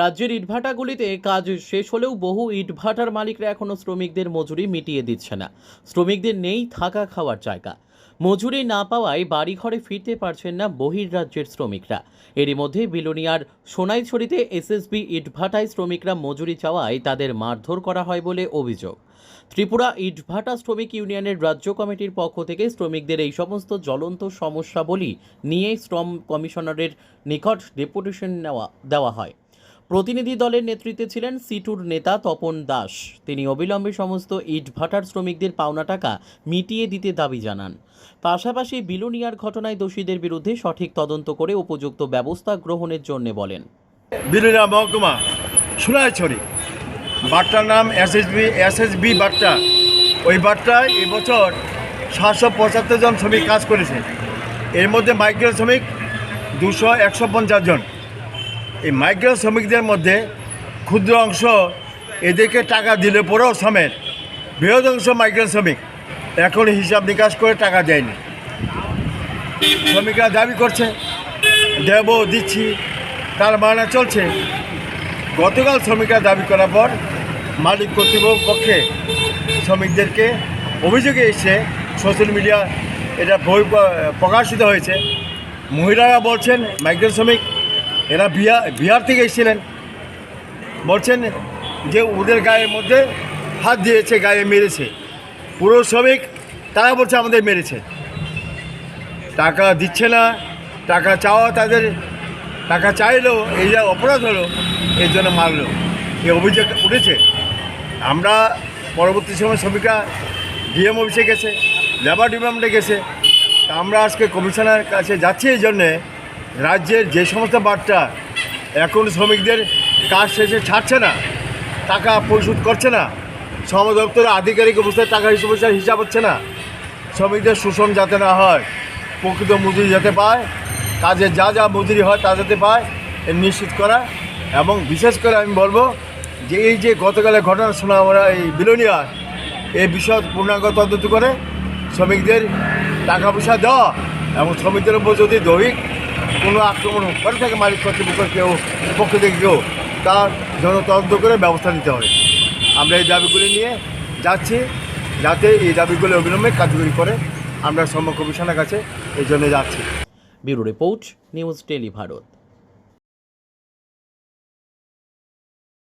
রাজ্যের ইটভাটাগুলিতে কাজ শেষ হলেও বহু ইটভাটার মালিকরা এখনও শ্রমিকদের মজুরি মিটিয়ে দিচ্ছে না। শ্রমিকদের নেই থাকা খাওয়ার জায়গা। মজুরি না পাওয়ায় বাড়িঘরে ফিরতে পারছেন না বহির্রাজ্যের শ্রমিকরা। এরই মধ্যে বিলোনিয়ার সোনাইছড়িতে এসএসবি ইটভাটায় শ্রমিকরা মজুরি চাওয়ায় তাদের মারধর করা হয় বলে অভিযোগ। ত্রিপুরা ইটভাটা শ্রমিক ইউনিয়নের রাজ্য কমিটির পক্ষ থেকে শ্রমিকদের এই সমস্ত জ্বলন্ত সমস্যাবলী নিয়ে শ্রম কমিশনারের নিকট ডেপুটেশন দেওয়া হয়। প্রতিনিধি দলের নেতৃত্বে ছিলেন সিটুর নেতা তপন দাস। তিনি অবিলম্বে সমস্ত ইটভাটার শ্রমিকদের পাওনা টাকা মিটিয়ে দিতে দাবি জানান। পাশাপাশি বিলোনিয়ার ঘটনায় দোষীদের বিরুদ্ধে সঠিক তদন্ত করে উপযুক্ত ব্যবস্থা গ্রহণের জন্য বলেন। বিলোনিয়া মহকুমা সোনাইছড়ি বাট্টার নাম এসএসবি বাট্টা। ওই বাট্টায় এবছর 775 জন শ্রমিক কাজ করেছে। এর মধ্যে মাইগ্রেন্ট শ্রমিক 150 জন। এই মাইগ্রেন্ট শ্রমিকদের মধ্যে ক্ষুদ্র অংশ এদেরকে টাকা দিলে পরেও সমেত বৃহৎ অংশ মাইগ্রেন্ট শ্রমিক এখন হিসাব নিকাশ করে টাকা দেয়নি। শ্রমিকরা দাবি করছে দেব দিচ্ছি, তার মানে চলছে। গতকাল শ্রমিকরা দাবি করার পর মালিক কর্তৃপক্ষের পক্ষে শ্রমিকদেরকে অভিযোগে এসে সোশ্যাল মিডিয়া এটা বই প্রকাশিত হয়েছে। মহিলারা বলছেন মাইগ্রেন্ট শ্রমিক এরা বিহার থেকে এসেছিলেন, বলছেন যে ওদের গায়ের মধ্যে হাত দিয়েছে, গায়ে মেরেছে। পুরো শ্রমিক তারা বলছে আমাদের মেরেছে, টাকা দিচ্ছে না। টাকা চাওয়া তাদের, টাকা চাইলেও এই যা অপরাধ হলো এর জন্য মারলো, এই অভিযোগ উঠেছে। আমরা পরবর্তী সময় শ্রমিকরা ডিএম অফিসে গেছে, লেবার ডিপার্টমেন্টে গেছে। আমরা আজকে কমিশনারের কাছে যাচ্ছি এই জন্যে রাজ্যের যে সমস্ত বার্তা এখন শ্রমিকদের কাজ শেষে ছাড়ছে না, টাকা পরিশোধ করছে না, শ্রম দপ্তরের আধিকারিক অবস্থায় টাকা হিসাব হচ্ছে না, শ্রমিকদের শোষণ যাতে না হয়, প্রকৃত মজুরি যাতে পায়, কাজে যা যা মজুরি হয় তা যাতে পায় এ নিশ্চিত করা। এবং বিশেষ করে আমি বলবো যে এই যে গতকালের ঘটনা শোনা আমরা এই বিলোনিয়া, এই বিষয় পূর্ণাঙ্গ তদন্ত করে শ্রমিকদের টাকা পয়সা দেওয়া এবং শ্রমিকদের উপর যদি দৈহিক কোনো আক্রমণ করে থাকে মালিক কর্তৃপক্ষের কেউ পক্ষ থেকে কেউ, তার জন্য তদন্ত করে ব্যবস্থা নিতে হবে। আমরা এই দাবিগুলি নিয়ে যাচ্ছি, যাতে এই দাবিগুলি অবিলম্বে কার্যকরী করে। আমরা শ্রম কমিশনের কাছে এই জন্য যাচ্ছি। Bureau report, news Tele Bharat.